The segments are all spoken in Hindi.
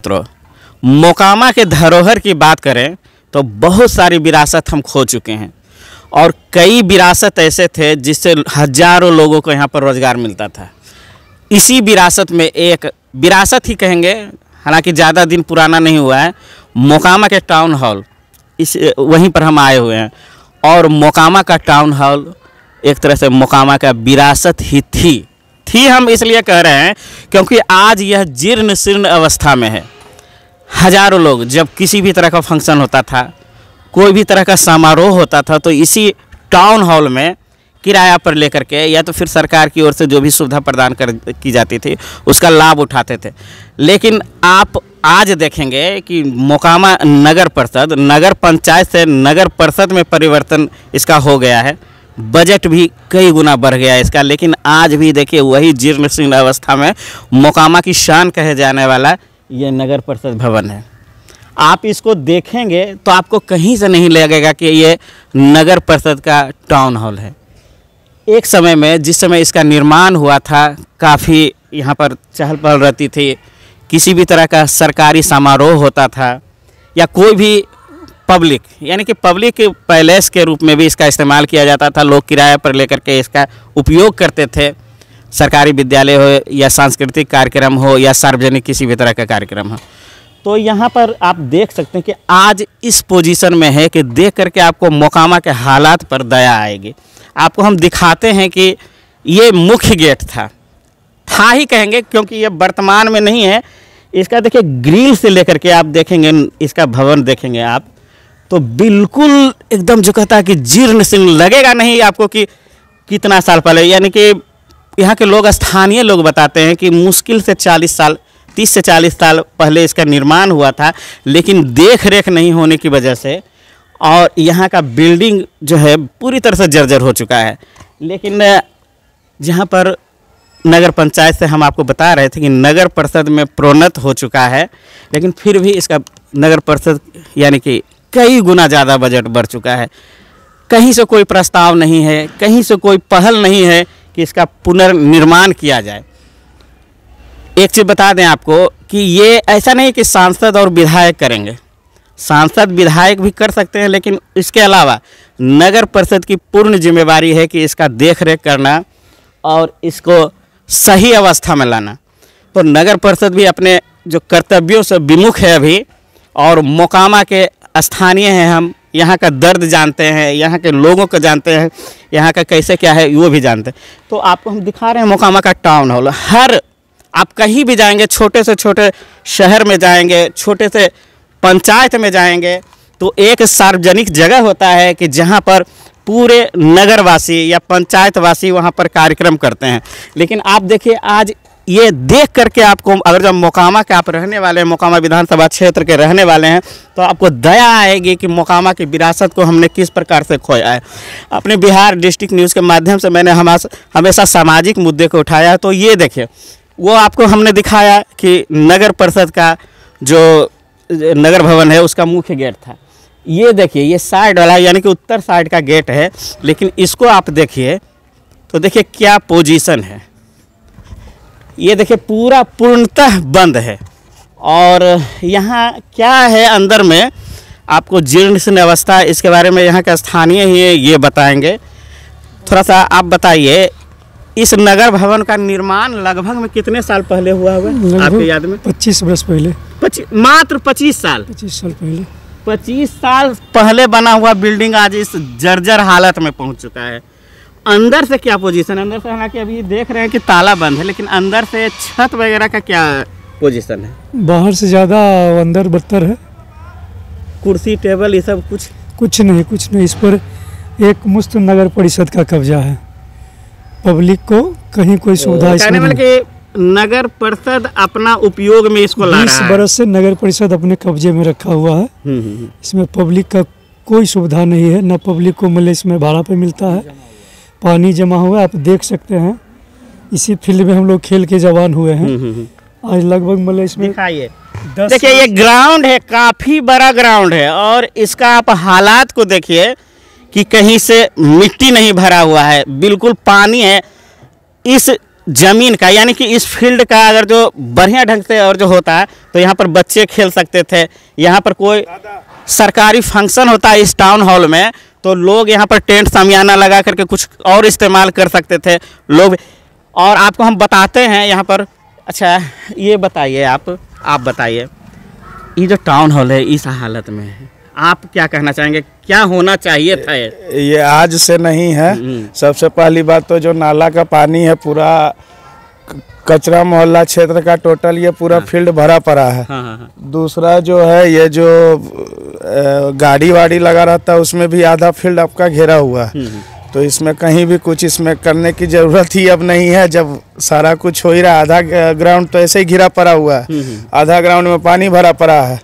मित्रों, मोकामा के धरोहर की बात करें तो बहुत सारी विरासत हम खो चुके हैं और कई विरासत ऐसे थे जिससे हजारों लोगों को यहाँ पर रोज़गार मिलता था। इसी विरासत में एक विरासत ही कहेंगे, हालांकि ज़्यादा दिन पुराना नहीं हुआ है, मोकामा के टाउन हॉल, इस वहीं पर हम आए हुए हैं। और मोकामा का टाउन हॉल एक तरह से मोकामा का विरासत ही थी हम इसलिए कह रहे हैं क्योंकि आज यह जीर्ण शीर्ण अवस्था में है। हजारों लोग जब किसी भी तरह का फंक्शन होता था, कोई भी तरह का समारोह होता था, तो इसी टाउन हॉल में किराया पर लेकर के या तो फिर सरकार की ओर से जो भी सुविधा प्रदान की जाती थी उसका लाभ उठाते थे। लेकिन आप आज देखेंगे कि मोकामा नगर पंचायत से नगर परिषद में परिवर्तन इसका हो गया है, बजट भी कई गुना बढ़ गया है इसका। लेकिन आज भी देखिए वही जीर्ण शीर्ण अवस्था में मोकामा की शान कहे जाने वाला ये नगर परिषद भवन है। आप इसको देखेंगे तो आपको कहीं से नहीं लगेगा कि ये नगर परिषद का टाउन हॉल है। एक समय में जिस समय इसका निर्माण हुआ था, काफ़ी यहाँ पर चहल पहल रहती थी। किसी भी तरह का सरकारी समारोह होता था या कोई भी पब्लिक, यानी कि पब्लिक पैलेस के रूप में भी इसका इस्तेमाल किया जाता था। लोग किराए पर लेकर के इसका उपयोग करते थे। सरकारी विद्यालय हो या सांस्कृतिक कार्यक्रम हो या सार्वजनिक किसी भी तरह का कार्यक्रम हो। तो यहाँ पर आप देख सकते हैं कि आज इस पोजीशन में है कि देख करके आपको मोकामा के हालात पर दया आएगी। आपको हम दिखाते हैं कि ये मुख्य गेट था ही कहेंगे क्योंकि ये वर्तमान में नहीं है। इसका देखिए ग्रिल से लेकर के आप देखेंगे, इसका भवन देखेंगे आप तो बिल्कुल एकदम जो कहता है कि जीर्ण शीर्ण लगेगा नहीं आपको कि कितना साल पहले, यानी कि यहाँ के लोग, स्थानीय लोग बताते हैं कि मुश्किल से 30 से 40 साल पहले इसका निर्माण हुआ था। लेकिन देख रेख नहीं होने की वजह से और यहाँ का बिल्डिंग जो है पूरी तरह से जर्जर हो चुका है। लेकिन जहाँ पर नगर पंचायत से हम आपको बता रहे थे कि नगर परिषद में प्रोन्नत हो चुका है, लेकिन फिर भी इसका नगर परिषद यानी कि कई गुना ज़्यादा बजट बढ़ चुका है। कहीं से कोई प्रस्ताव नहीं है, कहीं से कोई पहल नहीं है कि इसका पुनर्निर्माण किया जाए। एक चीज़ बता दें आपको कि ये ऐसा नहीं कि सांसद और विधायक करेंगे, सांसद विधायक भी कर सकते हैं, लेकिन इसके अलावा नगर परिषद की पूर्ण जिम्मेवारी है कि इसका देख रेख करना और इसको सही अवस्था में लाना। तो नगर परिषद भी अपने जो कर्तव्यों से विमुख है अभी, और मोकामा के स्थानीय हैं, हम यहाँ का दर्द जानते हैं, यहाँ के लोगों को जानते हैं, यहाँ का कैसे क्या है वो भी जानते हैं। तो आपको हम दिखा रहे हैं मोकामा का टाउन हॉल। आप कहीं भी जाएंगे, छोटे से छोटे शहर में जाएंगे, छोटे से पंचायत में जाएंगे, तो एक सार्वजनिक जगह होता है कि जहाँ पर पूरे नगरवासी या पंचायतवासी वहाँ पर कार्यक्रम करते हैं। लेकिन आप देखिए आज ये देख करके आपको, अगर जब मोकामा के आप रहने वाले हैं, मोकामा विधानसभा क्षेत्र के रहने वाले हैं, तो आपको दया आएगी कि मोकामा की विरासत को हमने किस प्रकार से खोया है। अपने बिहार डिस्ट्रिक्ट न्यूज़ के माध्यम से मैंने हमेशा सामाजिक मुद्दे को उठाया। तो ये देखिए, वो आपको हमने दिखाया कि नगर परिषद का जो नगर भवन है उसका मुख्य गेट था। ये देखिए, ये साइड वाला यानी कि उत्तर साइड का गेट है, लेकिन इसको आप देखिए तो देखिए क्या पोजीशन है। ये देखिए पूरा पूर्णतः बंद है। और यहाँ क्या है अंदर में, आपको जीर्ण शीर्ण अवस्था, इसके बारे में यहाँ के स्थानीय ही ये बताएंगे। थोड़ा सा आप बताइए, इस नगर भवन का निर्माण लगभग में कितने साल पहले हुआ आपके याद में? 25 वर्ष पहले। मात्र 25 साल पहले 25 साल पहले बना हुआ बिल्डिंग आज इस जर्जर हालत में पहुंच चुका है। अंदर से क्या पोजीशन है? अंदर से हालांकि अभी देख रहे हैं कि ताला बंद है, लेकिन अंदर से छत वगैरह का क्या पोजीशन है? बाहर से ज़्यादा अंदर बदतर है। कुर्सी टेबल ये सब कुछ नहीं। इस पर एक मुफ्त नगर परिषद का कब्जा है। पब्लिक को कहीं कोई सुविधा इसमें नहीं। नगर परिषद अपना उपयोग में इसको ला रहा है। 20 बरस से नगर परिषद अपने कब्जे में रखा हुआ है। इसमें पब्लिक का कोई सुविधा नहीं है, न पब्लिक को मतलब इसमें भाड़ा पे मिलता है। पानी जमा हुआ है, आप देख सकते हैं। इसी फील्ड में हम लोग खेल के जवान हुए हैं। आज लगभग मतलब इसमें देखिए ये ग्राउंड है, काफ़ी बड़ा ग्राउंड है, और इसका आप हालात को देखिए कि कहीं से मिट्टी नहीं भरा हुआ है, बिल्कुल पानी है। इस ज़मीन का, यानी कि इस फील्ड का अगर जो बढ़िया ढंग से और जो होता है तो यहाँ पर बच्चे खेल सकते थे। यहाँ पर कोई सरकारी फंक्शन होता है इस टाउन हॉल में तो लोग यहाँ पर टेंट शामियाना लगा करके कुछ और इस्तेमाल कर सकते थे लोग। और आपको हम बताते हैं यहाँ पर। अच्छा ये बताइए, आप बताइए, ये जो टाउन हॉल है इस हालत में है, आप क्या कहना चाहेंगे, क्या होना चाहिए था? ये आज से नहीं है। सबसे पहली बात तो जो नाला का पानी है पूरा कचरा मोहल्ला क्षेत्र का टोटल ये पूरा फील्ड भरा पड़ा है। दूसरा जो है ये जो गाड़ी वाड़ी लगा रहता है उसमें भी आधा फील्ड आपका घेरा हुआ है। तो इसमें कहीं भी कुछ इसमें करने की ज़रूरत ही अब नहीं है, जब सारा कुछ हो ही रहा है। आधा ग्राउंड तो ऐसे ही घिरा पड़ा हुआ है, आधा ग्राउंड में पानी भरा पड़ा है।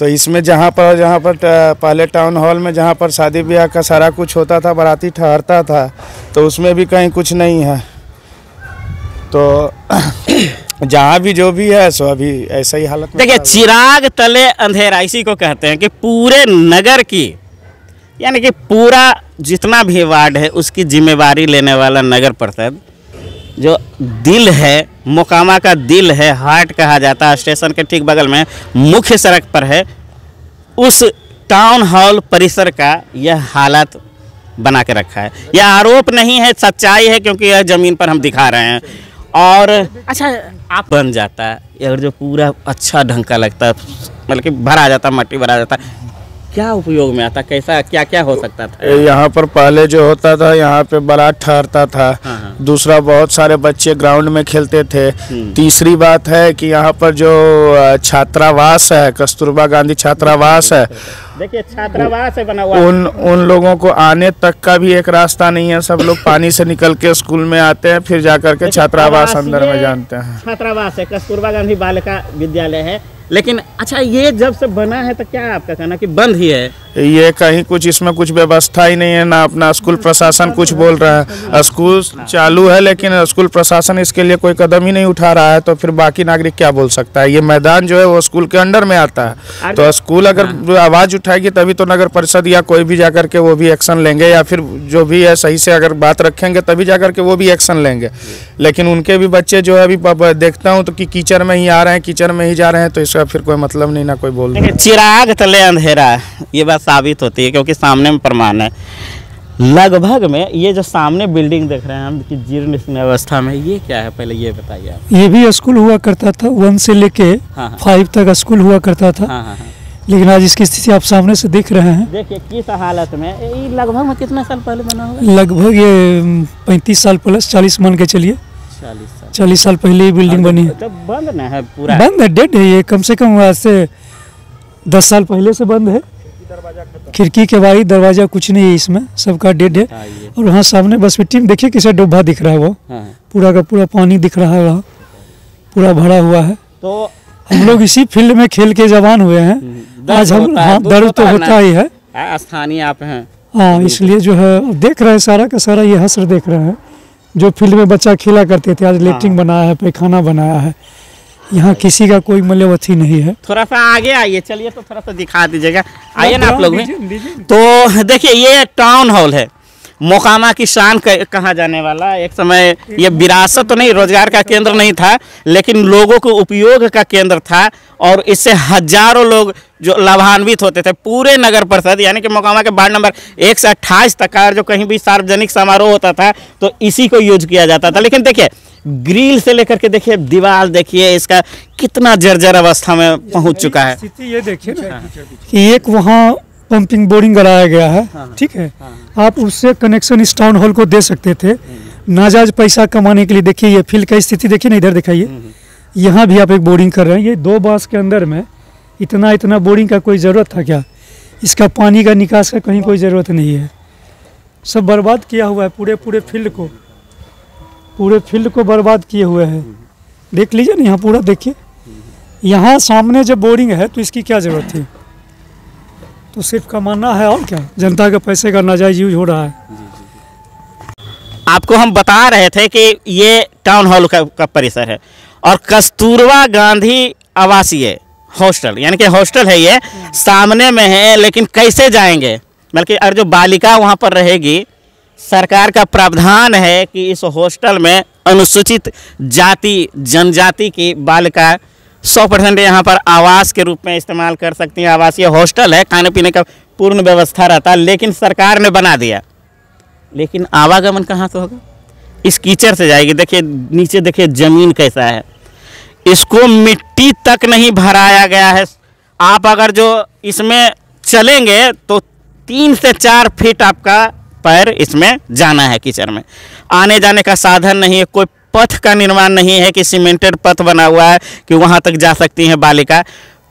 तो इसमें जहाँ पर पहले टाउन हॉल में जहाँ पर शादी ब्याह का सारा कुछ होता था, बाराती ठहरता था, तो उसमें भी कहीं कुछ नहीं है। तो जहाँ भी जो भी है सो अभी ऐसा ही हालत में। देखिए, चिराग तले अंधेरा इसी को कहते हैं कि पूरे नगर की, यानी कि पूरा जितना भी वार्ड है उसकी जिम्मेवारी लेने वाला नगर परिषद जो दिल है, मोकामा का दिल है, हार्ट कहा जाता है, स्टेशन के ठीक बगल में मुख्य सड़क पर है, उस टाउन हॉल परिसर का यह हालत बना के रखा है। यह आरोप नहीं है, सच्चाई है, क्योंकि यह ज़मीन पर हम दिखा रहे हैं। और अच्छा आप बन जाता है और जो पूरा अच्छा ढंग का लगता है, मतलब कि भरा जाता, मट्टी भरा जाता, क्या उपयोग में आता, कैसा क्या क्या हो सकता था? यहाँ पर पहले जो होता था यहाँ पे बारात ठहरता था। दूसरा बहुत सारे बच्चे ग्राउंड में खेलते थे। तीसरी बात है कि यहाँ पर जो छात्रावास है, कस्तूरबा गांधी छात्रावास है, देखिए छात्रावास है बना हुआ, उन लोगों को आने तक का भी एक रास्ता नहीं है। सब लोग पानी से निकल के स्कूल में आते हैं, फिर जाकर के छात्रावास अंदर में जानते हैं। छात्रावास है, कस्तूरबा गांधी बालिका विद्यालय है। लेकिन अच्छा ये जब से बना है तो क्या आपका कहना कि बंद ही है? ये कहीं कुछ इसमें कुछ व्यवस्था ही नहीं है ना। अपना स्कूल प्रशासन कुछ बोल रहा है, स्कूल चालू है लेकिन स्कूल प्रशासन इसके लिए कोई कदम ही नहीं उठा रहा है। तो फिर बाकी नागरिक क्या बोल सकता है? ये मैदान जो है वो स्कूल के अंडर में आता है, तो स्कूल अगर आवाज़ उठाएगी तभी तो नगर परिषद या कोई भी जाकर के वो भी एक्शन लेंगे, या फिर जो भी है सही से अगर बात रखेंगे तभी जाकर के वो भी एक्शन लेंगे। लेकिन उनके भी बच्चे जो है अभी देखता हूँ तो कि कीचड़ में ही आ रहे हैं, कीचड़ में ही जा रहे हैं, तो इसका फिर कोई मतलब नहीं ना कोई बोल रहे। चिराग तले अंधेरा, ये बात साबित होती है क्योंकि सामने में प्रमाण है। लगभग में ये जो सामने बिल्डिंग देख रहे हैं हम कि जीर्ण अवस्था में, ये क्या है पहले ये बताइए आप। ये भी स्कूल हुआ करता था, 1 से लेके 5 तक स्कूल हुआ करता था। लेकिन आज इसकी स्थिति आप सामने से देख रहे हैं। देखिए किस हालत में। ये लगभग में कितना साल पहले बना होगा? लगभग ये 35 साल प्लस, 40 मान के चलिए, 40 साल पहले ही बिल्डिंग बनी है। तो बंद ना है, पूरा बंद है, डेड है। ये कम से कम आज से 10 साल पहले से बंद है। खिड़की के बारी दरवाजा कुछ नहीं है इसमें, सबका डेड है। और वहाँ सामने बस मिट्टी में देखिए कैसे डब्बा दिख रहा है, वो पूरा का पूरा पानी दिख रहा है, वहाँ पूरा भरा हुआ है। तो हम लोग इसी फील्ड में खेल के जवान हुए हैं। आज हम दर्द तो होता ही है, स्थानीय आप हैं। हाँ, इसलिए जो है देख रहे हैं सारा का सारा ये हसर देख रहे हैं। जो फील्ड में बच्चा खेला करते थे, आज लेटरिन बनाया है, पैखाना बनाया है। यहाँ किसी का कोई मल्यवथी नहीं है। थोड़ा सा आगे आइए, चलिए तो थोड़ा सा दिखा दीजिएगा, आइए ना आप लोग भी। तो देखिए ये टाउन हॉल है, मोकामा की शान कहा जाने वाला। एक समय ये विरासत तो नहीं, रोजगार का केंद्र नहीं था, लेकिन लोगों को उपयोग का केंद्र था और इससे हजारों लोग जो लाभान्वित होते थे। पूरे नगर परिषद यानी कि मोकामा के वार्ड नंबर 1 से 28 तक का जो कहीं भी सार्वजनिक समारोह होता था तो इसी को यूज किया जाता था। लेकिन देखिए ग्रिल से लेकर के देखिए दीवार देखिए इसका कितना जर्जर अवस्था में पहुंच चुका है। स्थिति ये देखिए कि एक वहाँ पंपिंग बोरिंग कराया गया है, ठीक है। आप उससे कनेक्शन इस टाउन हॉल को दे सकते थे नाजायज पैसा कमाने के लिए। देखिए ये फील्ड का स्थिति देखिए ना, इधर दिखाइए, यहाँ भी आप एक बोरिंग कर रहे हैं। ये 2 बांस के अंदर में इतना बोरिंग का कोई ज़रूरत था क्या? इसका पानी का निकास का कहीं कोई ज़रूरत नहीं है। सब बर्बाद किया हुआ है, पूरे फील्ड को बर्बाद किए हुए हैं। देख लीजिए ना, यहाँ पूरा देखिए, यहाँ सामने जब बोरिंग है तो इसकी क्या ज़रूरत थी? तो सिर्फ कमाना है और क्या, जनता के पैसे का नाजायज यूज हो रहा है। आपको हम बता रहे थे कि ये टाउन हॉल का परिसर है और कस्तूरबा गांधी आवासीय हॉस्टल यानी कि हॉस्टल है, ये सामने में है। लेकिन कैसे जाएंगे? बल्कि अगर जो बालिका वहाँ पर रहेगी, सरकार का प्रावधान है कि इस हॉस्टल में अनुसूचित जाति जनजाति की बालिका 100% यहाँ पर आवास के रूप में इस्तेमाल कर सकती हैं। आवासीय हॉस्टल है, खाने पीने का पूर्ण व्यवस्था रहता है, लेकिन सरकार ने बना दिया। लेकिन आवागमन कहाँ से होगा? इस कीचड़ से जाएगी। देखिए नीचे, देखिए ज़मीन कैसा है, इसको मिट्टी तक नहीं भराया गया है। आप अगर जो इसमें चलेंगे तो 3 से 4 फीट आपका पैर इसमें जाना है कीचड़ में। आने जाने का साधन नहीं है, कोई पथ का निर्माण नहीं है कि सीमेंटेड पथ बना हुआ है कि वहाँ तक जा सकती हैं बालिका।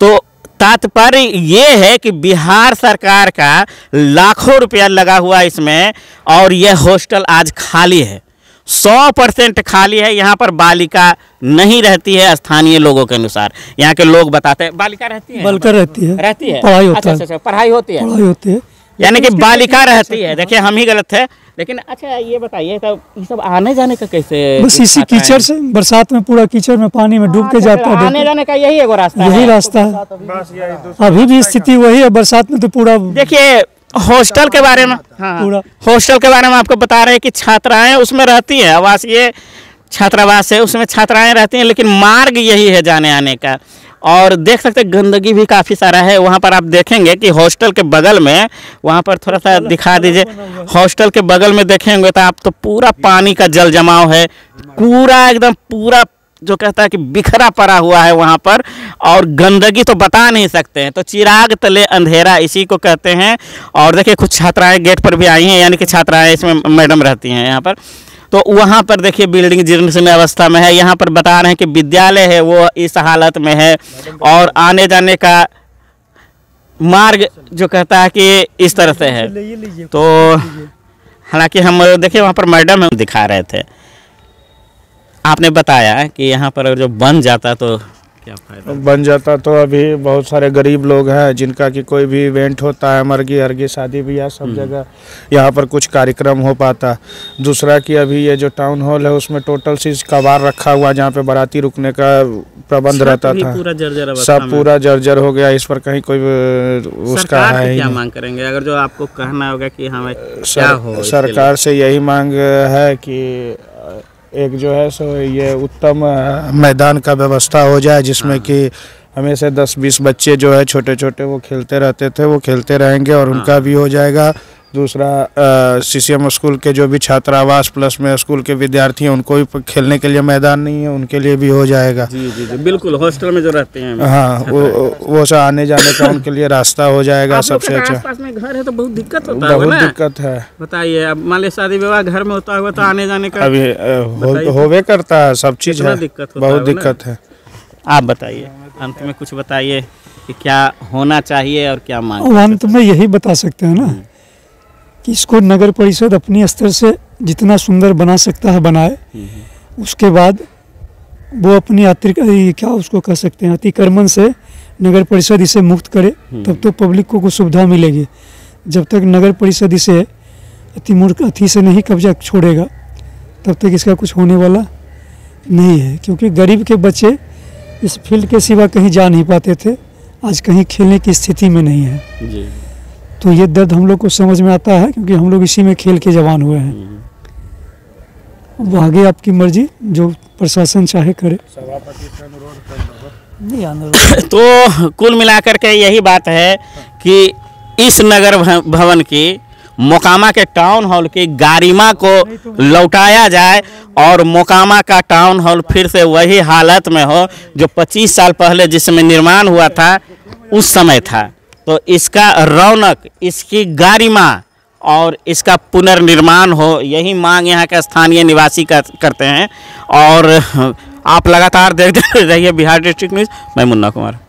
तो तात्पर्य ये है कि बिहार सरकार का लाखों रुपया लगा हुआ इसमें, और यह हॉस्टल आज खाली है, 100% खाली है। यहाँ पर बालिका नहीं रहती है। स्थानीय लोगों के अनुसार, यहाँ के लोग बताते हैं बालिका रहती है, बालिका रहती है, पढ़ाई होती है। अच्छा, पढ़ाई होती है, यानी कि बालिका रहती है। देखिए हम ही गलत थे, लेकिन अच्छा ये बताइए तो ये सब आने जाने का कैसे? बस इसी कीचड़ से, बरसात में पूरा कीचड़ में पानी में डूब के जाता है। आने जाने का यही एगो रास्ता है, यही रास्ता है। अभी भी स्थिति वही है, बरसात में तो पूरा। देखिए हॉस्टल के बारे में, पूरा हॉस्टल के बारे में आपको बता रहे हैं कि छात्राएं उसमें रहती हैं, आवासीय छात्रावास है, उसमें छात्राएं रहती हैं, लेकिन मार्ग यही है जाने आने का। और देख सकते हैं गंदगी भी काफ़ी सारा है वहाँ पर। आप देखेंगे कि हॉस्टल के बगल में, वहाँ पर थोड़ा सा दिखा दीजिए, हॉस्टल के बगल में देखेंगे तो आप तो पूरा पानी का जल जमाव है, पूरा एकदम पूरा जो कहता है कि बिखरा पड़ा हुआ है वहाँ पर। और गंदगी तो बता नहीं सकते हैं, तो चिराग तले अंधेरा इसी को कहते हैं। और देखिए कुछ छात्राएं गेट पर भी आई हैं, यानी कि छात्राएं इसमें मैडम रहती हैं यहाँ पर। तो वहाँ पर देखिए बिल्डिंग जीर्ण अवस्था में है। यहाँ पर बता रहे हैं कि विद्यालय है वो इस हालत में है, और आने जाने का मार्ग जो कहता है कि इस तरह से है। तो हालांकि हम देखिए वहाँ पर मैडम हम दिखा रहे थे, आपने बताया कि यहाँ पर जो बन जाता तो क्या फायदा? बन जाता तो अभी बहुत सारे गरीब लोग हैं जिनका कि कोई भी इवेंट होता है, मरगी अर्गी शादी ब्याह सब जगह यहाँ पर कुछ कार्यक्रम हो पाता। दूसरा कि अभी ये जो टाउन हॉल है उसमें टोटल चीज कबाड़ रखा हुआ, जहाँ पे बाराती रुकने का प्रबंध रहता था, सब पूरा जर्जर हो गया। इस पर कहीं कोई उसका है क्या मांग करेंगे? अगर जो आपको कहना होगा कि हमें क्या हो, सरकार से यही मांग है कि एक जो है सो ये उत्तम मैदान का व्यवस्था हो जाए, जिसमें कि हमेशा 10-20 बच्चे जो है छोटे छोटे वो खेलते रहते थे, वो खेलते रहेंगे और उनका भी हो जाएगा। दूसरा CCM स्कूल के जो भी छात्रावास प्लस में स्कूल के विद्यार्थी हैं उनको भी खेलने के लिए मैदान नहीं है, उनके लिए भी हो जाएगा। जी जी जी बिल्कुल, हॉस्टल में जो रहते हैं, हाँ वो सब आने जाने का उनके लिए रास्ता हो जाएगा। सबसे अच्छा आसपास में घर है तो बहुत दिक्कत होता है, बहुत दिक्कत है। बताइए, अब मान लीजिए शादी विवाह घर में होता हुआ तो आने जाने का अभी होवे करता है, सब चीज़ है, बहुत दिक्कत है। आप बताइए, अंत में कुछ बताइए कि क्या होना चाहिए और क्या मांग? अंत में यही बता सकते हैं ना कि इसको नगर परिषद अपनी स्तर से जितना सुंदर बना सकता है बनाए, उसके बाद वो अपनी क्या उसको कह सकते हैं अतिक्रमण से नगर परिषद इसे मुक्त करे, तब तो पब्लिक को कुछ सुविधा मिलेगी। जब तक नगर परिषद इसे अति से नहीं कब्जा छोड़ेगा तब तक इसका कुछ होने वाला नहीं है, क्योंकि गरीब के बच्चे इस फील्ड के सिवा कहीं जा नहीं पाते थे, आज कहीं खेलने की स्थिति में नहीं है जी। तो ये दर्द हम लोग को समझ में आता है, क्योंकि हम लोग इसी में खेल के जवान हुए हैं। अब आगे आपकी मर्जी, जो प्रशासन चाहे करे। तो कुल मिलाकर के यही बात है कि इस नगर भवन की मोकामा के टाउन हॉल की गारिमा को लौटाया जाए और मोकामा का टाउन हॉल फिर से वही हालत में हो जो 25 साल पहले जिस समय निर्माण हुआ था उस समय था। तो इसका रौनक, इसकी गारिमा और इसका पुनर्निर्माण हो, यही मांग यहाँ के स्थानीय निवासी करते हैं। और आप लगातार देखते रहिए बिहार डिस्ट्रिक्ट न्यूज़। मैं मुन्ना कुमार।